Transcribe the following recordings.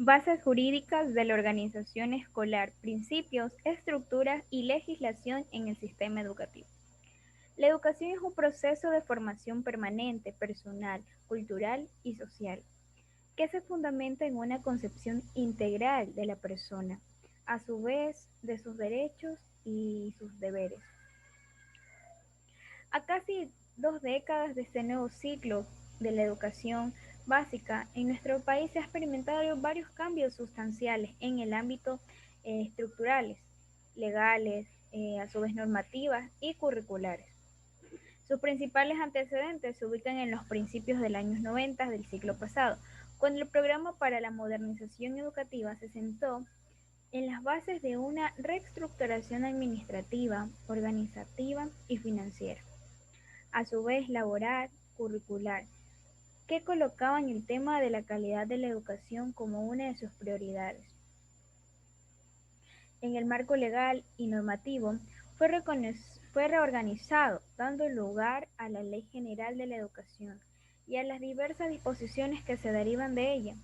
Bases jurídicas de la organización escolar, principios, estructuras y legislación en el sistema educativo. La educación es un proceso de formación permanente, personal, cultural y social, que se fundamenta en una concepción integral de la persona, a su vez de sus derechos y sus deberes. A casi 2 décadas de este nuevo ciclo de la educación básica, en nuestro país se han experimentado varios cambios sustanciales en el ámbito estructurales, legales, a su vez normativas y curriculares. Sus principales antecedentes se ubican en los principios del años 90 del siglo pasado, cuando el programa para la modernización educativa se sentó en las bases de una reestructuración administrativa, organizativa y financiera, a su vez laboral, curricular, que colocaban el tema de la calidad de la educación como una de sus prioridades. En el marco legal y normativo fue reorganizado, dando lugar a la Ley General de la Educación y a las diversas disposiciones que se derivan de ella,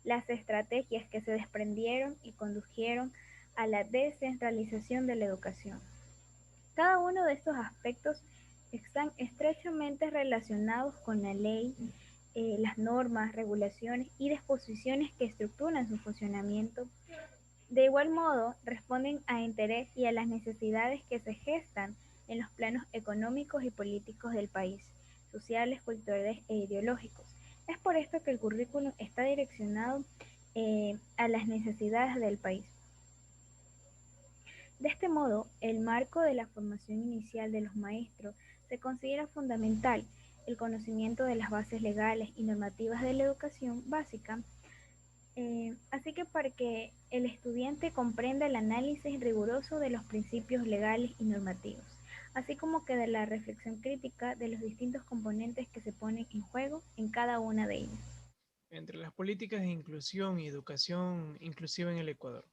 las estrategias que se desprendieron y condujeron a la descentralización de la educación. Cada uno de estos aspectos están estrechamente relacionados con la ley, las normas, regulaciones y disposiciones que estructuran su funcionamiento. De igual modo, responden a interés y a las necesidades que se gestan en los planos económicos y políticos del país, sociales, culturales e ideológicos. Es por esto que el currículum está direccionado a las necesidades del país. De este modo, el marco de la formación inicial de los maestros se considera fundamental el conocimiento de las bases legales y normativas de la educación básica, así que para que el estudiante comprenda el análisis riguroso de los principios legales y normativos, así como que de la reflexión crítica de los distintos componentes que se ponen en juego en cada una de ellas. Entre las políticas de inclusión y educación inclusiva en el Ecuador.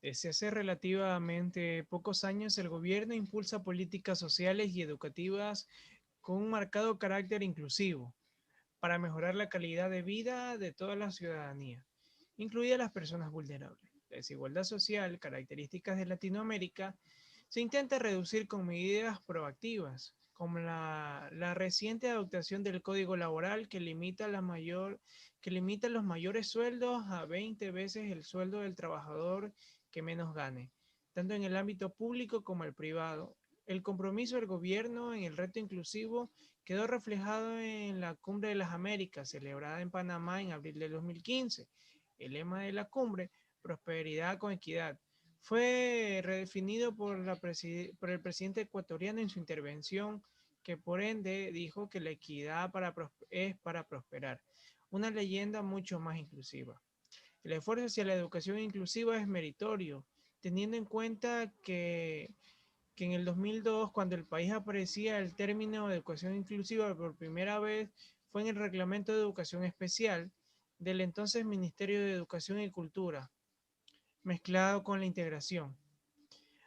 Desde hace relativamente pocos años, el gobierno impulsa políticas sociales y educativas con un marcado carácter inclusivo para mejorar la calidad de vida de toda la ciudadanía, incluidas las personas vulnerables. La desigualdad social, características de Latinoamérica, se intenta reducir con medidas proactivas, como la reciente adoptación del Código Laboral que limita los mayores sueldos a 20 veces el sueldo del trabajador que menos gane, tanto en el ámbito público como el privado. El compromiso del gobierno en el reto inclusivo quedó reflejado en la Cumbre de las Américas, celebrada en Panamá en abril de 2015. El lema de la cumbre, prosperidad con equidad, fue redefinido por el presidente ecuatoriano en su intervención, que por ende dijo que la equidad es para prosperar, una leyenda mucho más inclusiva. El esfuerzo hacia la educación inclusiva es meritorio, teniendo en cuenta que en el 2002, cuando el país aparecía el término de educación inclusiva por primera vez, fue en el Reglamento de Educación Especial del entonces Ministerio de Educación y Cultura, mezclado con la integración.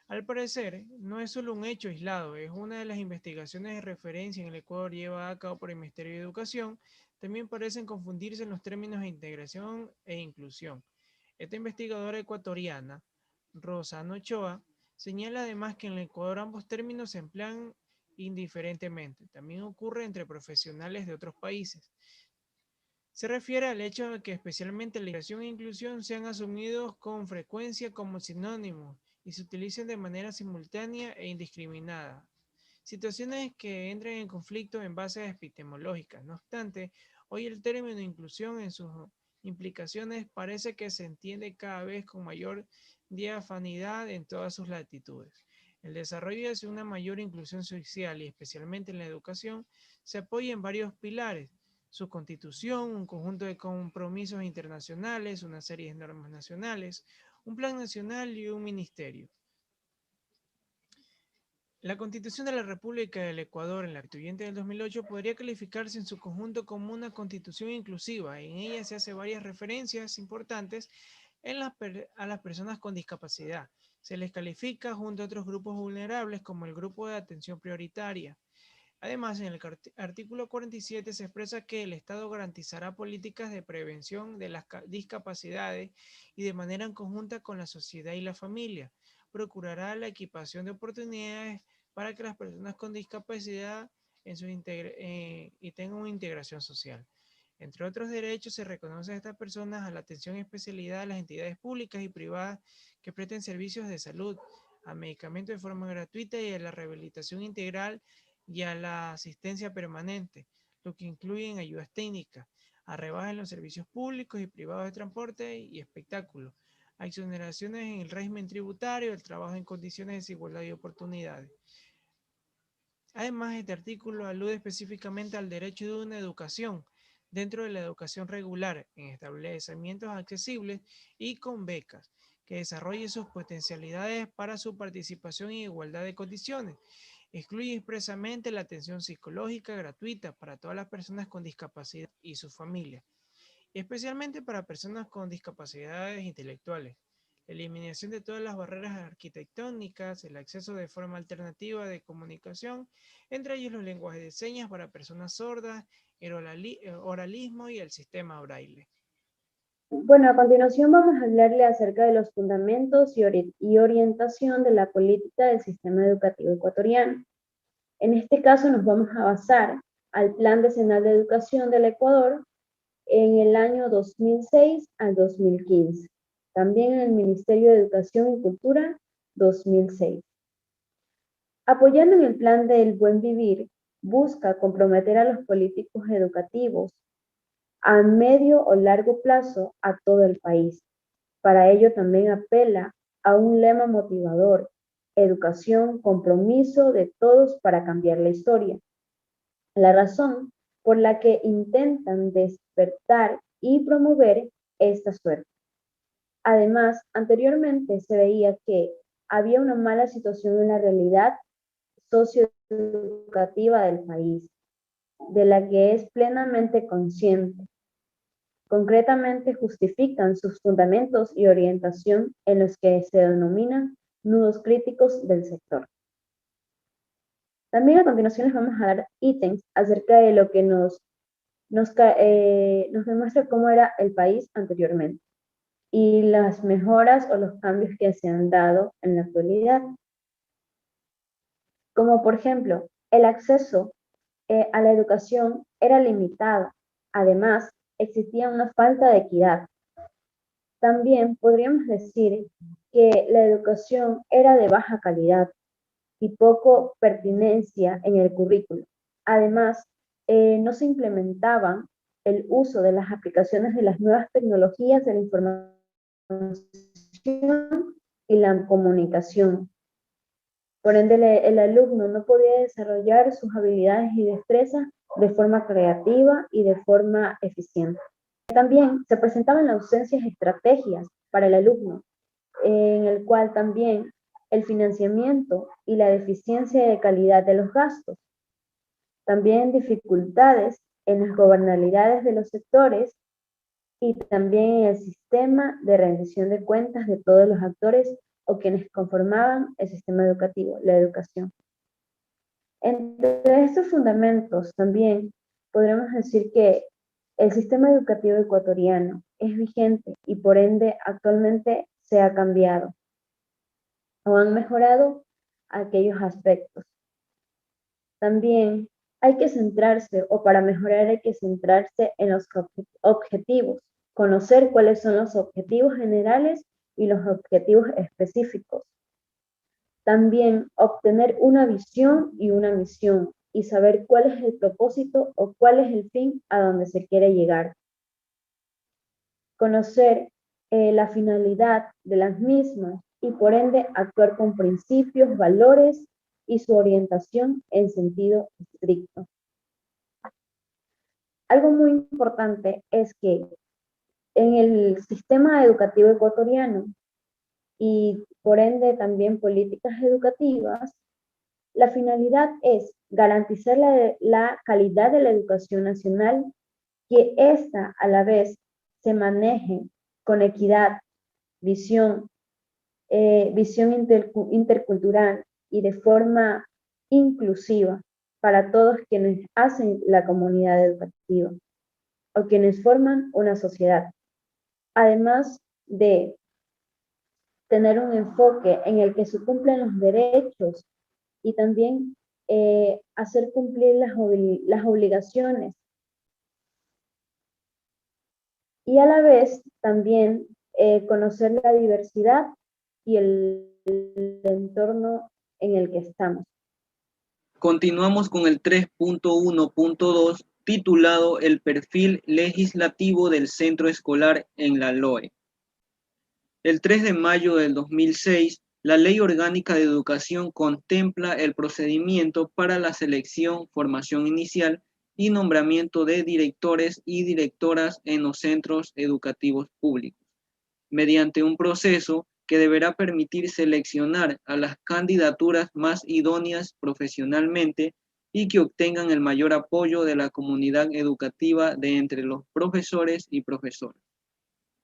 Al parecer, no es solo un hecho aislado, es una de las investigaciones de referencia en el Ecuador llevada a cabo por el Ministerio de Educación. También parecen confundirse en los términos de integración e inclusión. Esta investigadora ecuatoriana, Rosana Ochoa, señala además que en el Ecuador ambos términos se emplean indiferentemente. También ocurre entre profesionales de otros países. Se refiere al hecho de que especialmente la integración e inclusión sean asumidos con frecuencia como sinónimos y se utilicen de manera simultánea e indiscriminada. Situaciones que entran en conflicto en bases epistemológicas. No obstante, hoy el término inclusión en sus implicaciones parece que se entiende cada vez con mayor diafanidad en todas sus latitudes. El desarrollo hacia una mayor inclusión social y especialmente en la educación se apoya en varios pilares: su constitución, un conjunto de compromisos internacionales, una serie de normas nacionales, un plan nacional y un ministerio. La Constitución de la República del Ecuador, en la constituyente del 2008, podría calificarse en su conjunto como una constitución inclusiva. En ella se hace varias referencias importantes a las personas con discapacidad. Se les califica junto a otros grupos vulnerables como el grupo de atención prioritaria. Además, en el artículo 47 se expresa que el Estado garantizará políticas de prevención de las discapacidades y de manera en conjunta con la sociedad y la familia. Procurará la equipación de oportunidades para que las personas con discapacidad y tengan una integración social. Entre otros derechos, se reconoce a estas personas a la atención especializada de las entidades públicas y privadas que presten servicios de salud, a medicamentos de forma gratuita y a la rehabilitación integral y a la asistencia permanente, lo que incluyen ayudas técnicas, a rebajas en los servicios públicos y privados de transporte y espectáculos, a exoneraciones en el régimen tributario, el trabajo en condiciones de desigualdad y oportunidades. Además, este artículo alude específicamente al derecho de una educación dentro de la educación regular en establecimientos accesibles y con becas, que desarrolle sus potencialidades para su participación en igualdad de condiciones. Excluye expresamente la atención psicológica gratuita para todas las personas con discapacidad y sus familias, especialmente para personas con discapacidades intelectuales. La eliminación de todas las barreras arquitectónicas, el acceso de forma alternativa de comunicación, entre ellos los lenguajes de señas para personas sordas, el oralismo y el sistema braille. Bueno, a continuación vamos a hablarle acerca de los fundamentos y orientación de la política del sistema educativo ecuatoriano. En este caso nos vamos a basar al Plan Decenal de Educación del Ecuador en el año 2006 al 2015. También en el Ministerio de Educación y Cultura 2006. Apoyando en el Plan del Buen Vivir, busca comprometer a los políticos educativos a medio o largo plazo a todo el país. Para ello también apela a un lema motivador: educación, compromiso de todos para cambiar la historia. La razón por la que intentan despertar y promover esta suerte. Además, anteriormente se veía que había una mala situación en la realidad socioeducativa del país, de la que es plenamente consciente. Concretamente justifican sus fundamentos y orientación en los que se denominan nudos críticos del sector. También a continuación les vamos a dar ítems acerca de lo que nos demuestra cómo era el país anteriormente y las mejoras o los cambios que se han dado en la actualidad. Como por ejemplo, el acceso a la educación era limitado. Además, existía una falta de equidad. También podríamos decir que la educación era de baja calidad y poco pertinencia en el currículo. Además, no se implementaban el uso de las aplicaciones de las nuevas tecnologías de la información y la comunicación. Por ende, el alumno no podía desarrollar sus habilidades y destrezas de forma creativa y de forma eficiente. También se presentaban las ausencias estrategias para el alumno, en el cual también el financiamiento y la deficiencia de calidad de los gastos. También dificultades en las gobernabilidades de los sectores y también en el sistema de rendición de cuentas de todos los actores o quienes conformaban el sistema educativo, la educación. Entre estos fundamentos también podremos decir que el sistema educativo ecuatoriano es vigente y por ende actualmente se ha cambiado o han mejorado aquellos aspectos. También hay que centrarse, o para mejorar hay que centrarse en los objetivos, conocer cuáles son los objetivos generales y los objetivos específicos. También obtener una visión y una misión y saber cuál es el propósito o cuál es el fin a donde se quiere llegar. Conocer la finalidad de las mismas y por ende actuar con principios, valores y su orientación en sentido estricto. Algo muy importante es que en el sistema educativo ecuatoriano y por ende también políticas educativas, la finalidad es garantizar la calidad de la educación nacional, que ésta a la vez se maneje con equidad, visión intercultural y de forma inclusiva, para todos quienes hacen la comunidad educativa o quienes forman una sociedad. Además de tener un enfoque en el que se cumplen los derechos y también hacer cumplir las obligaciones. Y a la vez también conocer la diversidad y el entorno en el que estamos. Continuamos con el 3.1.2 titulado El perfil legislativo del centro escolar en la LOE. El 3 de mayo del 2006, la Ley Orgánica de Educación contempla el procedimiento para la selección, formación inicial y nombramiento de directores y directoras en los centros educativos públicos, mediante un proceso que deberá permitir seleccionar a las candidaturas más idóneas profesionalmente y que obtengan el mayor apoyo de la comunidad educativa de entre los profesores y profesoras,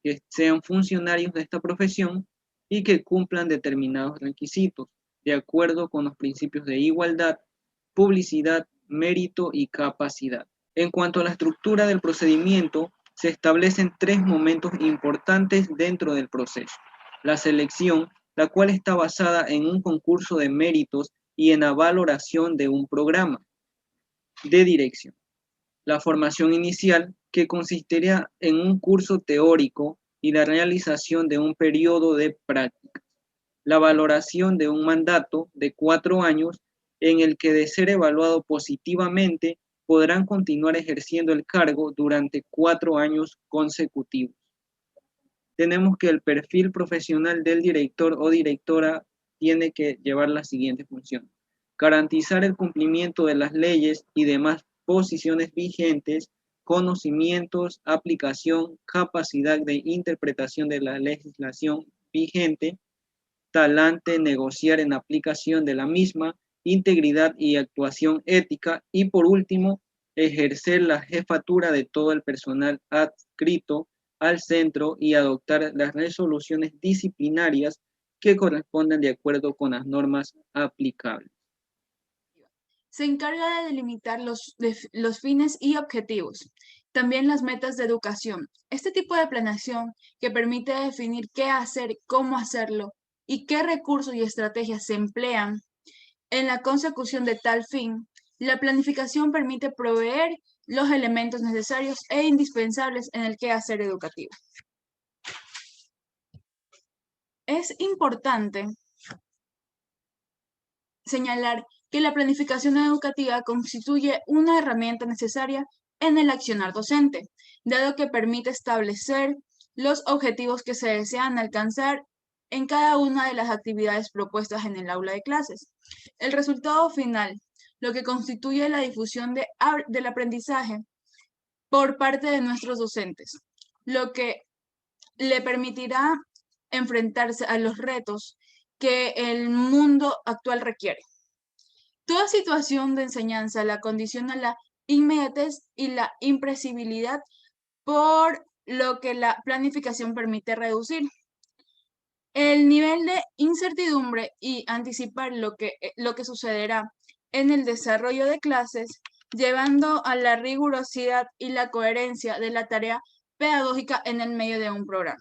que sean funcionarios de esta profesión y que cumplan determinados requisitos, de acuerdo con los principios de igualdad, publicidad, mérito y capacidad. En cuanto a la estructura del procedimiento, se establecen 3 momentos importantes dentro del proceso. La selección, la cual está basada en un concurso de méritos y en la valoración de un programa de dirección. La formación inicial, que consistiría en un curso teórico y la realización de un periodo de práctica. La valoración de un mandato de 4 años en el que, de ser evaluado positivamente, podrán continuar ejerciendo el cargo durante 4 años consecutivos. Tenemos que el perfil profesional del director o directora tiene que llevar la siguiente función: garantizar el cumplimiento de las leyes y demás posiciones vigentes, conocimientos, aplicación, capacidad de interpretación de la legislación vigente, talante, negociar en aplicación de la misma, integridad y actuación ética, y por último, ejercer la jefatura de todo el personal adscrito al centro y adoptar las resoluciones disciplinarias que correspondan de acuerdo con las normas aplicables. Se encarga de delimitar los fines y objetivos, también las metas de educación. Este tipo de planeación que permite definir qué hacer, cómo hacerlo y qué recursos y estrategias se emplean en la consecución de tal fin. La planificación permite proveer los elementos necesarios e indispensables en el quehacer educativo. Es importante señalar que la planificación educativa constituye una herramienta necesaria en el accionar docente, dado que permite establecer los objetivos que se desean alcanzar en cada una de las actividades propuestas en el aula de clases. El resultado final, lo que constituye la difusión del aprendizaje por parte de nuestros docentes, lo que le permitirá enfrentarse a los retos que el mundo actual requiere. Toda situación de enseñanza la condiciona la inmediatez y la imprevisibilidad, por lo que la planificación permite reducir el nivel de incertidumbre y anticipar lo que sucederá en el desarrollo de clases, llevando a la rigurosidad y la coherencia de la tarea pedagógica en el medio de un programa.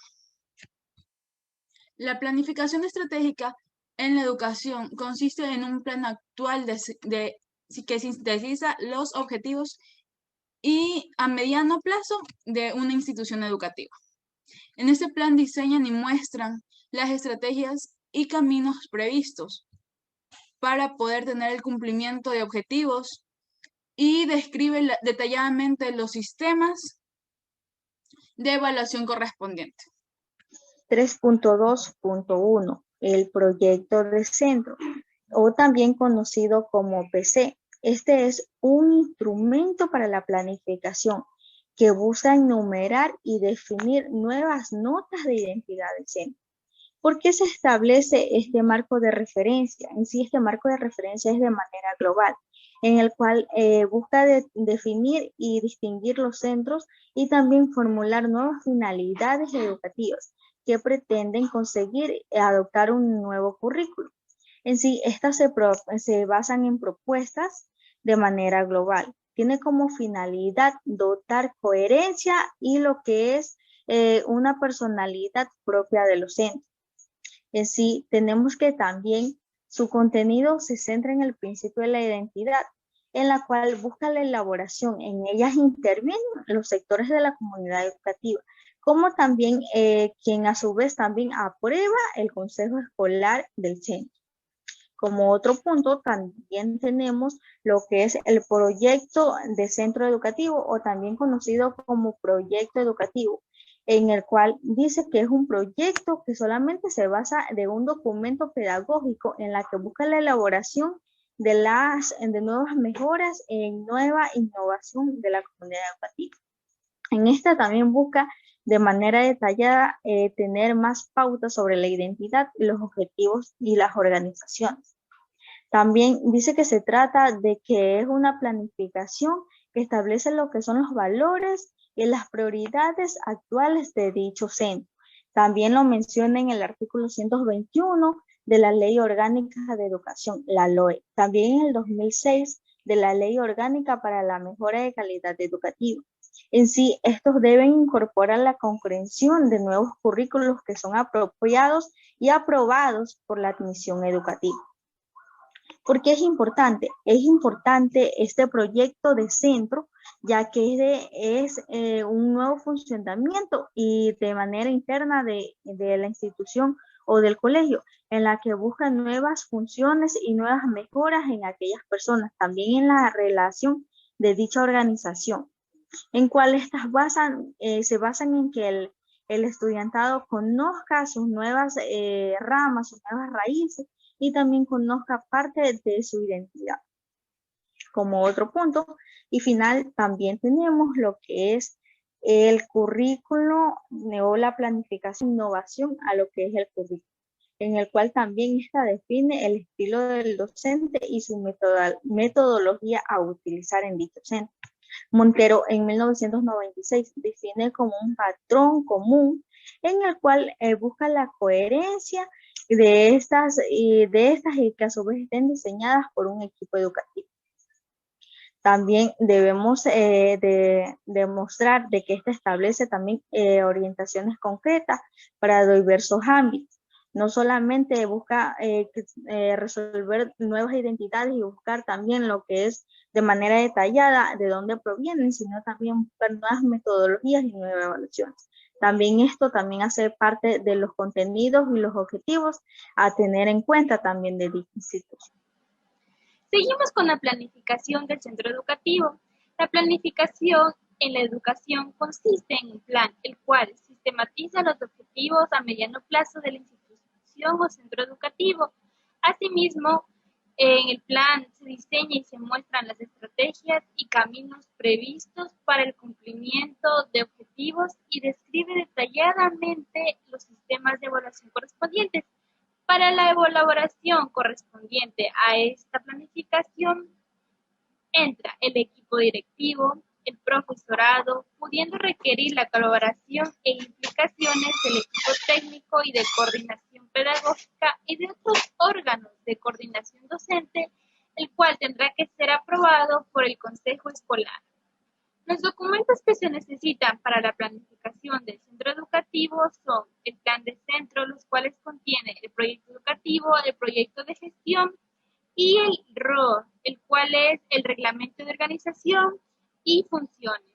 La planificación estratégica en la educación consiste en un plan actual que sintetiza los objetivos y a mediano plazo de una institución educativa. En este plan diseñan y muestran las estrategias y caminos previstos para poder tener el cumplimiento de objetivos y describe detalladamente los sistemas de evaluación correspondientes. 3.2.1 El proyecto de centro, o también conocido como PC. Este es un instrumento para la planificación que busca enumerar y definir nuevas notas de identidad del centro. ¿Por qué se establece este marco de referencia? En sí, este marco de referencia es de manera global, en el cual busca definir y distinguir los centros y también formular nuevas finalidades educativas que pretenden conseguir adoptar un nuevo currículo. En sí, estas se basan en propuestas de manera global. Tiene como finalidad dotar coherencia y lo que es una personalidad propia de los centros. En sí, tenemos que también su contenido se centra en el principio de la identidad, en la cual busca la elaboración. En ellas intervienen los sectores de la comunidad educativa, como también quien a su vez también aprueba el consejo escolar del centro. Como otro punto, también tenemos lo que es el proyecto de centro educativo o también conocido como proyecto educativo, en el cual dice que es un proyecto que solamente se basa de un documento pedagógico en la que busca la elaboración de nuevas mejoras en nueva innovación de la comunidad educativa. En esta también busca de manera detallada tener más pautas sobre la identidad, los objetivos y las organizaciones. También dice que se trata de que es una planificación que establece lo que son los valores y las prioridades actuales de dicho centro. También lo menciona en el artículo 121 de la Ley Orgánica de Educación, la LOE. También en el 2006 de la Ley Orgánica para la Mejora de Calidad Educativa. En sí, estos deben incorporar la comprensión de nuevos currículos que son apropiados y aprobados por la admisión educativa. ¿Por qué es importante? Es importante este proyecto de centro, ya que es un nuevo funcionamiento y de manera interna de la institución o del colegio, en la que busca nuevas funciones y nuevas mejoras en aquellas personas, también en la relación de dicha organización, en cual estas se basan en que el estudiantado conozca sus nuevas ramas, sus nuevas raíces, y también conozca parte de su identidad. Como otro punto y final, también tenemos lo que es el currículo o la planificación, innovación a lo que es el currículo, en el cual también esta define el estilo del docente y su metodología a utilizar en dicho centro. Montero en 1996 define como un patrón común en el cual busca la coherencia de estas y que a su vez estén diseñadas por un equipo educativo. También debemos demostrar de que este establece también orientaciones concretas para diversos ámbitos. No solamente busca resolver nuevas identidades y buscar también lo que es de manera detallada de dónde provienen, sino también buscar nuevas metodologías y nuevas evaluaciones. También esto también hace parte de los contenidos y los objetivos a tener en cuenta también de dicho instituto. Seguimos con la planificación del centro educativo. La planificación en la educación consiste en un plan, el cual sistematiza los objetivos a mediano plazo de la institución o centro educativo. Asimismo, en el plan se diseña y se muestran las estrategias y caminos previstos para el cumplimiento de objetivos y describe detalladamente los sistemas de evaluación correspondientes. Para la elaboración correspondiente a esta planificación entra el equipo directivo, el profesorado, pudiendo requerir la colaboración e implicaciones del equipo técnico y de coordinación pedagógica y de otros órganos de coordinación docente, el cual tendrá que ser aprobado por el consejo escolar. Los documentos que se necesitan para la planificación del centro educativo son el plan de centro, los cuales contiene el proyecto educativo, el proyecto de gestión y el ROR, el cual es el reglamento de organización y funciones.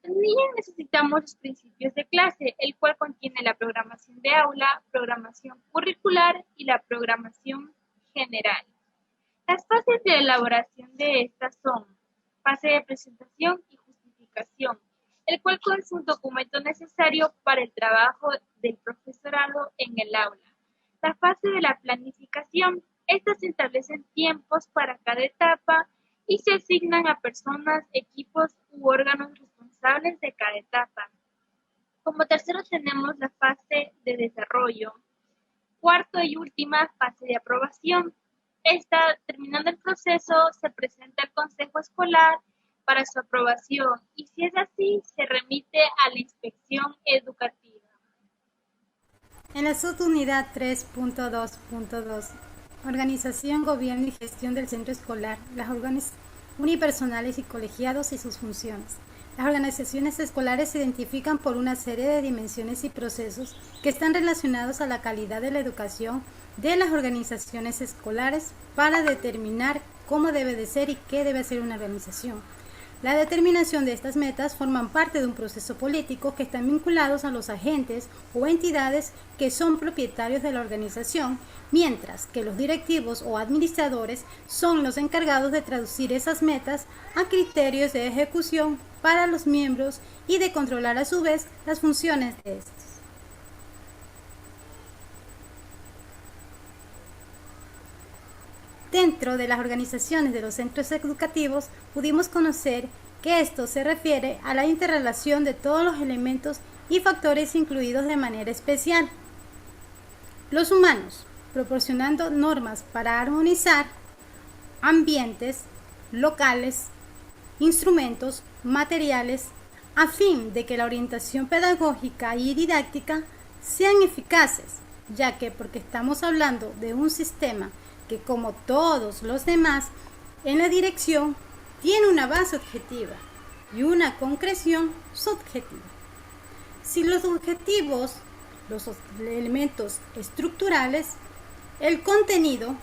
También necesitamos los principios de clase, el cual contiene la programación de aula, programación curricular y la programación general. Las fases de elaboración de estas son fase de presentación y justificación, el cual es un documento necesario para el trabajo del profesorado en el aula. La fase de la planificación, estas se establecen tiempos para cada etapa y se asignan a personas, equipos u órganos responsables de cada etapa. Como tercero tenemos la fase de desarrollo. Cuarto y última, fase de aprobación. Terminando el proceso, se presenta al consejo escolar para su aprobación y si es así, se remite a la inspección educativa. En la subunidad 3.2.2, Organización, Gobierno y Gestión del Centro Escolar, unipersonales y colegiados y sus funciones. Las organizaciones escolares se identifican por una serie de dimensiones y procesos que están relacionados a la calidad de la educación de las organizaciones escolares para determinar cómo debe de ser y qué debe ser una organización. La determinación de estas metas forman parte de un proceso político que están vinculados a los agentes o entidades que son propietarios de la organización, mientras que los directivos o administradores son los encargados de traducir esas metas a criterios de ejecución para los miembros y de controlar a su vez las funciones de estos. Dentro de las organizaciones de los centros educativos pudimos conocer que esto se refiere a la interrelación de todos los elementos y factores incluidos de manera especial. Los humanos, proporcionando normas para armonizar ambientes, locales, instrumentos, materiales, a fin de que la orientación pedagógica y didáctica sean eficaces, ya que porque estamos hablando de un sistema que, como todos los demás, en la dirección tiene una base objetiva y una concreción subjetiva. Si los objetivos, los elementos estructurales, el contenido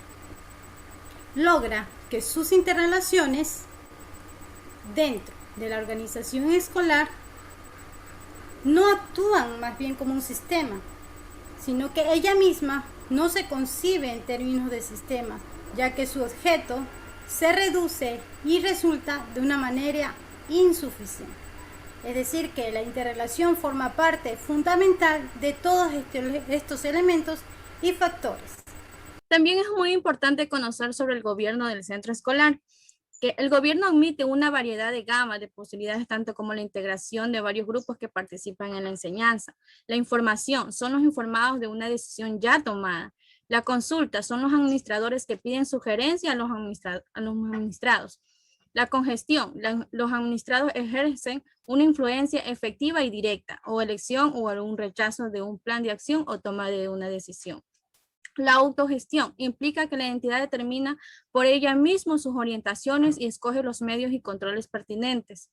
logra que sus interrelaciones dentro de la organización escolar no actúan más bien como un sistema, sino que ella misma no se concibe en términos de sistema, ya que su objeto se reduce y resulta de una manera insuficiente. Es decir, que la interrelación forma parte fundamental de todos estos elementos y factores. También es muy importante conocer sobre el gobierno del centro escolar, que el gobierno admite una variedad de gama de posibilidades, tanto como la integración de varios grupos que participan en la enseñanza. La información, son los informados de una decisión ya tomada. La consulta, son los administradores que piden sugerencia a los administrados. La congestión, los administrados ejercen una influencia efectiva y directa, o elección o algún rechazo de un plan de acción o toma de una decisión. La autogestión implica que la entidad determina por ella misma sus orientaciones y escoge los medios y controles pertinentes.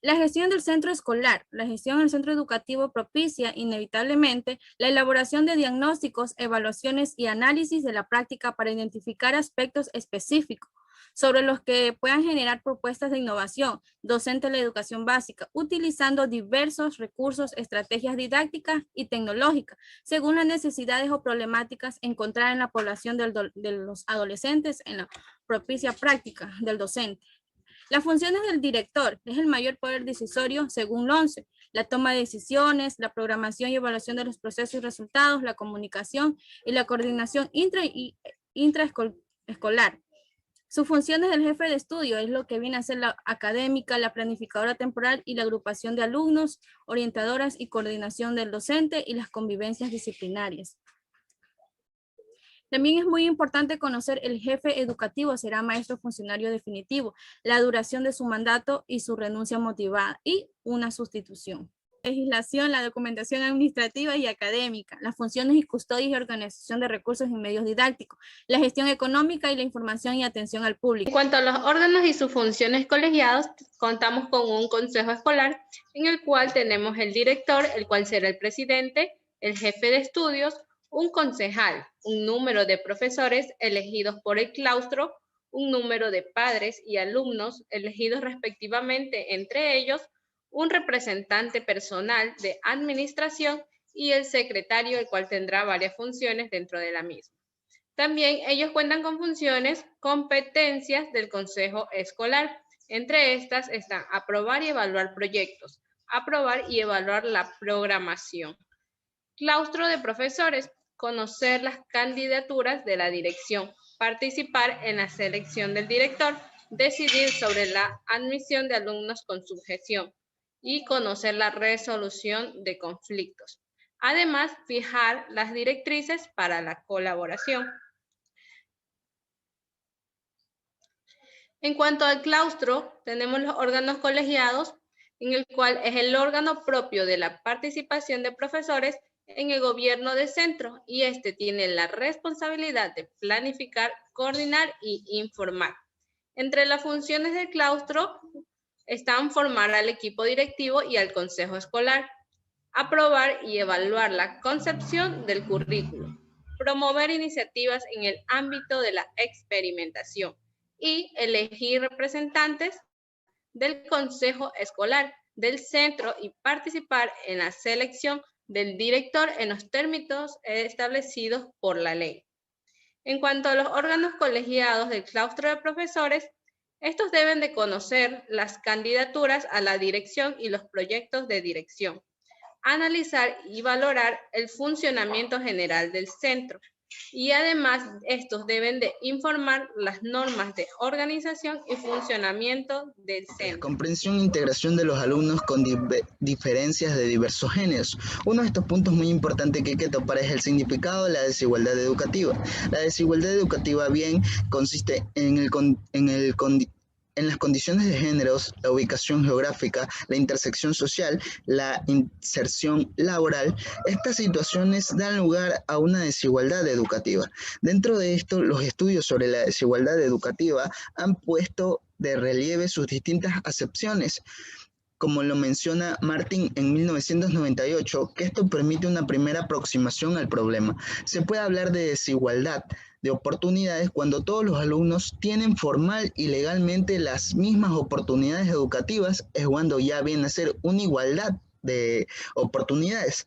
La gestión del centro escolar, la gestión del centro educativo propicia inevitablemente la elaboración de diagnósticos, evaluaciones y análisis de la práctica para identificar aspectos específicos sobre los que puedan generar propuestas de innovación docente de la educación básica, utilizando diversos recursos, estrategias didácticas y tecnológicas, según las necesidades o problemáticas encontradas en la población de los adolescentes en la propicia práctica del docente. Las funciones del director es el mayor poder decisorio según la ONCE, la toma de decisiones, la programación y evaluación de los procesos y resultados, la comunicación y la coordinación intraescolar. Sus funciones del jefe de estudio es lo que viene a ser la académica, la planificadora temporal y la agrupación de alumnos, orientadoras y coordinación del docente y las convivencias disciplinarias. También es muy importante conocer el jefe educativo, será maestro funcionario definitivo, la duración de su mandato y su renuncia motivada y una sustitución. Legislación, la documentación administrativa y académica, las funciones y custodia y organización de recursos y medios didácticos, la gestión económica y la información y atención al público. En cuanto a los órganos y sus funciones colegiados, contamos con un consejo escolar en el cual tenemos el director, el cual será el presidente, el jefe de estudios, un concejal, un número de profesores elegidos por el claustro, un número de padres y alumnos elegidos respectivamente entre ellos, un representante personal de administración y el secretario, el cual tendrá varias funciones dentro de la misma. También ellos cuentan con funciones, competencias del consejo escolar. Entre estas están aprobar y evaluar proyectos, aprobar y evaluar la programación. Claustro de profesores, conocer las candidaturas de la dirección, participar en la selección del director, decidir sobre la admisión de alumnos con sujeción y conocer la resolución de conflictos. Además, fijar las directrices para la colaboración. En cuanto al claustro, tenemos los órganos colegiados, en el cual es el órgano propio de la participación de profesores en el gobierno de centro y este tiene la responsabilidad de planificar, coordinar y informar. Entre las funciones del claustro están formar al equipo directivo y al consejo escolar, aprobar y evaluar la concepción del currículo, promover iniciativas en el ámbito de la experimentación y elegir representantes del consejo escolar del centro y participar en la selección del director en los términos establecidos por la ley. En cuanto a los órganos colegiados del claustro de profesores, estos deben de conocer las candidaturas a la dirección y los proyectos de dirección, analizar y valorar el funcionamiento general del centro y además estos deben de informar las normas de organización y funcionamiento del centro. Comprensión e integración de los alumnos con diferencias de diversos géneros. Uno de estos puntos muy importantes que hay que topar es el significado de la desigualdad educativa. La desigualdad educativa bien consiste en las condiciones de géneros, la ubicación geográfica, la intersección social, la inserción laboral. Estas situaciones dan lugar a una desigualdad educativa. Dentro de esto, los estudios sobre la desigualdad educativa han puesto de relieve sus distintas acepciones, como lo menciona Martin en 1998, que esto permite una primera aproximación al problema. Se puede hablar de desigualdad de oportunidades cuando todos los alumnos tienen formal y legalmente las mismas oportunidades educativas, es cuando ya viene a ser una igualdad de oportunidades.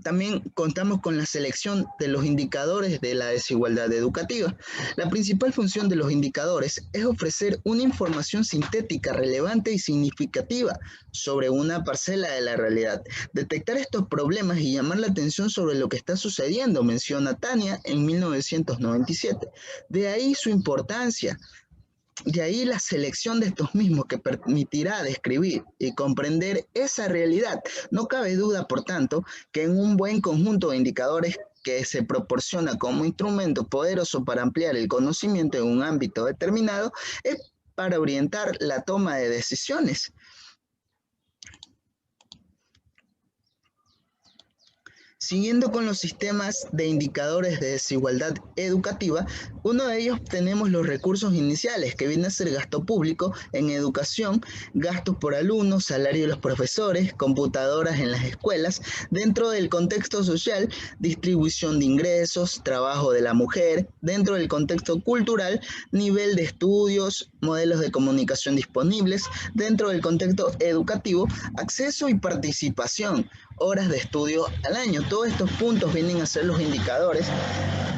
También contamos con la selección de los indicadores de la desigualdad educativa. La principal función de los indicadores es ofrecer una información sintética, relevante y significativa sobre una parcela de la realidad. Detectar estos problemas y llamar la atención sobre lo que está sucediendo, menciona Tania en 1997. De ahí su importancia. De ahí la selección de estos mismos que permitirá describir y comprender esa realidad. No cabe duda, por tanto, que en un buen conjunto de indicadores que se proporciona como instrumento poderoso para ampliar el conocimiento en un ámbito determinado, es para orientar la toma de decisiones. Siguiendo con los sistemas de indicadores de desigualdad educativa, uno de ellos tenemos los recursos iniciales, que viene a ser gasto público en educación, gastos por alumnos, salario de los profesores, computadoras en las escuelas, dentro del contexto social, distribución de ingresos, trabajo de la mujer, dentro del contexto cultural, nivel de estudios, modelos de comunicación disponibles, dentro del contexto educativo, acceso y participación, horas de estudio al año. Todos estos puntos vienen a ser los indicadores.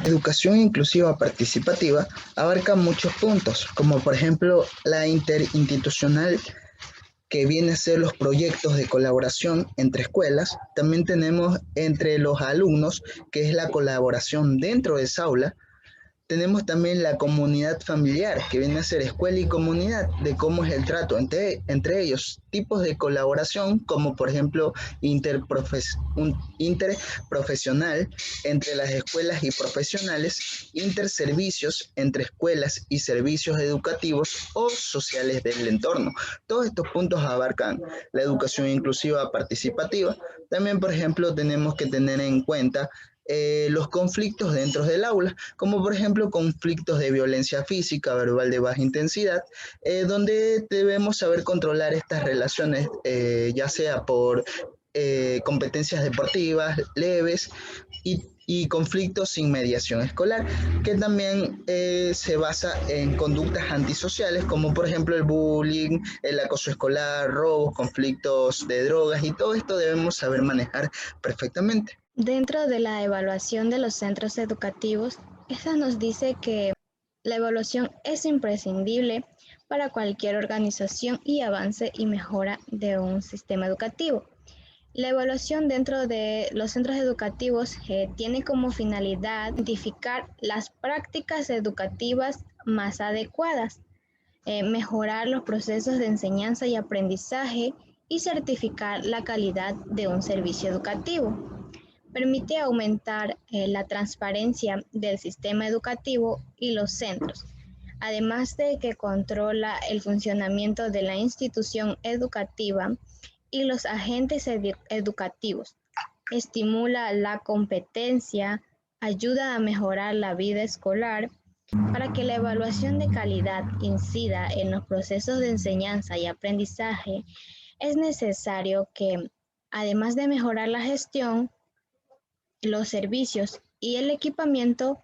Educación inclusiva participativa abarca muchos puntos, como por ejemplo la interinstitucional, que viene a ser los proyectos de colaboración entre escuelas. También tenemos entre los alumnos, que es la colaboración dentro de esa aula. Tenemos también la comunidad familiar, que viene a ser escuela y comunidad, de cómo es el trato entre ellos. Tipos de colaboración, como por ejemplo interprofesional entre las escuelas y profesionales, interservicios entre escuelas y servicios educativos o sociales del entorno. Todos estos puntos abarcan la educación inclusiva participativa. También, por ejemplo, tenemos que tener en cuenta los conflictos dentro del aula, como por ejemplo conflictos de violencia física, verbal de baja intensidad, donde debemos saber controlar estas relaciones, ya sea por competencias deportivas leves y conflictos sin mediación escolar, que también se basa en conductas antisociales, como por ejemplo el bullying, el acoso escolar, robos, conflictos de drogas, y todo esto debemos saber manejar perfectamente. Dentro de la evaluación de los centros educativos, esta nos dice que la evaluación es imprescindible para cualquier organización y avance y mejora de un sistema educativo. La evaluación dentro de los centros educativos tiene como finalidad identificar las prácticas educativas más adecuadas, mejorar los procesos de enseñanza y aprendizaje y certificar la calidad de un servicio educativo. Permite aumentar la transparencia del sistema educativo y los centros, además de que controla el funcionamiento de la institución educativa y los agentes educativos. estimula la competencia, ayuda a mejorar la vida escolar. Para que la evaluación de calidad incida en los procesos de enseñanza y aprendizaje, es necesario que, además de mejorar la gestión, los servicios y el equipamiento,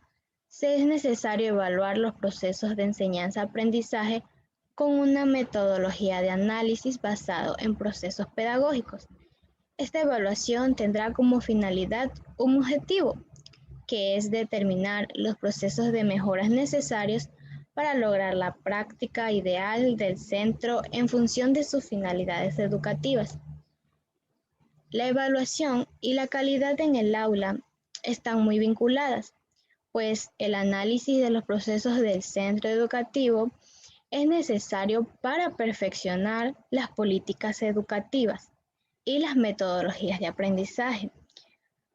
es necesario evaluar los procesos de enseñanza-aprendizaje con una metodología de análisis basado en procesos pedagógicos. Esta evaluación tendrá como finalidad un objetivo, que es determinar los procesos de mejoras necesarios para lograr la práctica ideal del centro en función de sus finalidades educativas. La evaluación y la calidad en el aula están muy vinculadas, pues el análisis de los procesos del centro educativo es necesario para perfeccionar las políticas educativas y las metodologías de aprendizaje.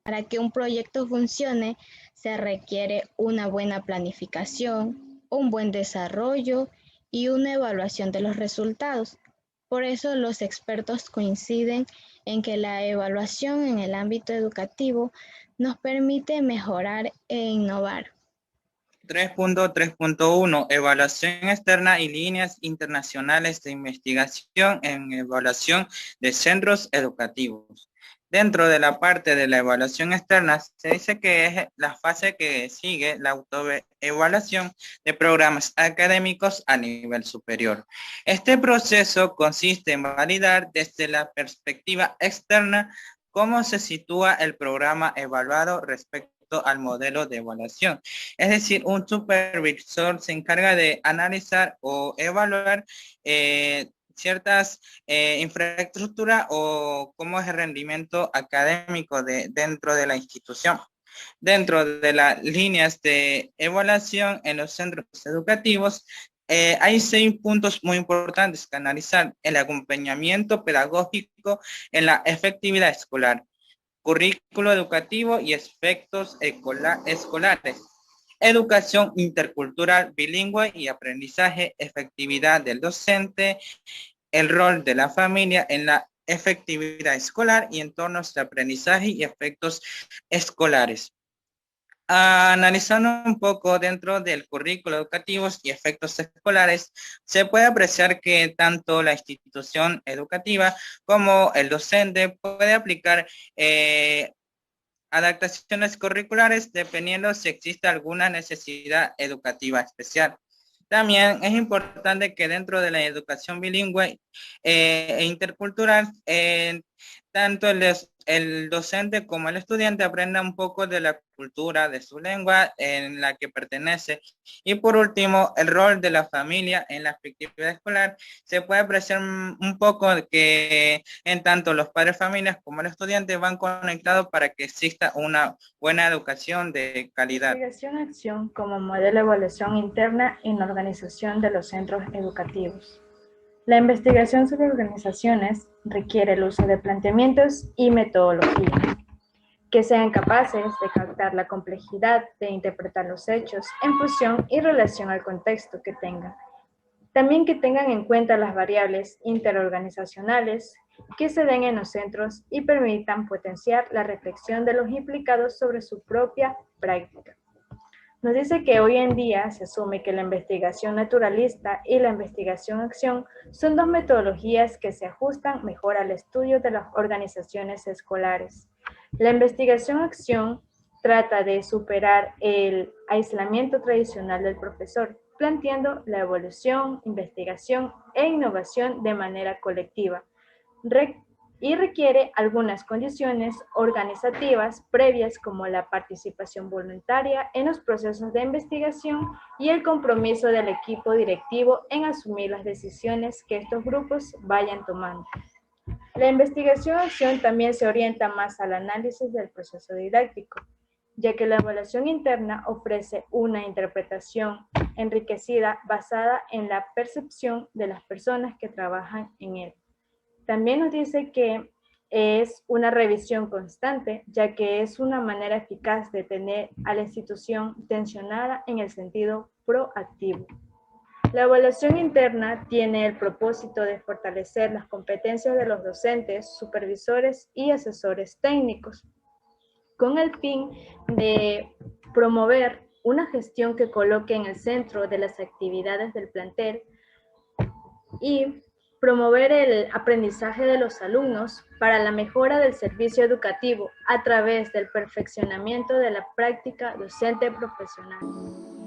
Para que un proyecto funcione, se requiere una buena planificación, un buen desarrollo y una evaluación de los resultados. Por eso los expertos coinciden en que la evaluación en el ámbito educativo nos permite mejorar e innovar. 3.3.1 Evaluación externa y líneas internacionales de investigación en evaluación de centros educativos. Dentro de la parte de la evaluación externa, se dice que es la fase que sigue la autoevaluación de programas académicos a nivel superior. Este proceso consiste en validar desde la perspectiva externa cómo se sitúa el programa evaluado respecto al modelo de evaluación. Es decir, un supervisor se encarga de analizar o evaluar ciertas infraestructuras o cómo es el rendimiento académico dentro de la institución. Dentro de las líneas de evaluación en los centros educativos, hay 6 puntos muy importantes que analizar: el acompañamiento pedagógico en la efectividad escolar, currículo educativo y efectos escolares, educación intercultural bilingüe y aprendizaje, efectividad del docente, el rol de la familia en la efectividad escolar y entornos de aprendizaje y efectos escolares. Analizando un poco dentro del currículo educativo y efectos escolares, se puede apreciar que tanto la institución educativa como el docente puede aplicar adaptaciones curriculares dependiendo si existe alguna necesidad educativa especial. También es importante que dentro de la educación bilingüe e intercultural, tanto el docente como el estudiante aprenda un poco de la cultura de su lengua en la que pertenece. Y por último, el rol de la familia en la efectividad escolar. Se puede apreciar un poco que en tanto los padres familias como el estudiante van conectados para que exista una buena educación de calidad. Investigación-acción como modelo de evaluación interna en la organización de los centros educativos. La investigación sobre organizaciones requiere el uso de planteamientos y metodologías que sean capaces de captar la complejidad de interpretar los hechos en función y relación al contexto que tengan. También que tengan en cuenta las variables interorganizacionales que se den en los centros y permitan potenciar la reflexión de los implicados sobre su propia práctica. Nos dice que hoy en día se asume que la investigación naturalista y la investigación-acción son 2 metodologías que se ajustan mejor al estudio de las organizaciones escolares. La investigación-acción trata de superar el aislamiento tradicional del profesor, planteando la evolución, investigación e innovación de manera colectiva, y requiere algunas condiciones organizativas previas como la participación voluntaria en los procesos de investigación y el compromiso del equipo directivo en asumir las decisiones que estos grupos vayan tomando. La investigación-acción también se orienta más al análisis del proceso didáctico, ya que la evaluación interna ofrece una interpretación enriquecida basada en la percepción de las personas que trabajan en él. También nos dice que es una revisión constante, ya que es una manera eficaz de tener a la institución tensionada en el sentido proactivo. La evaluación interna tiene el propósito de fortalecer las competencias de los docentes, supervisores y asesores técnicos. con el fin de promover una gestión que coloque en el centro de las actividades del plantel y promover el aprendizaje de los alumnos para la mejora del servicio educativo a través del perfeccionamiento de la práctica docente profesional.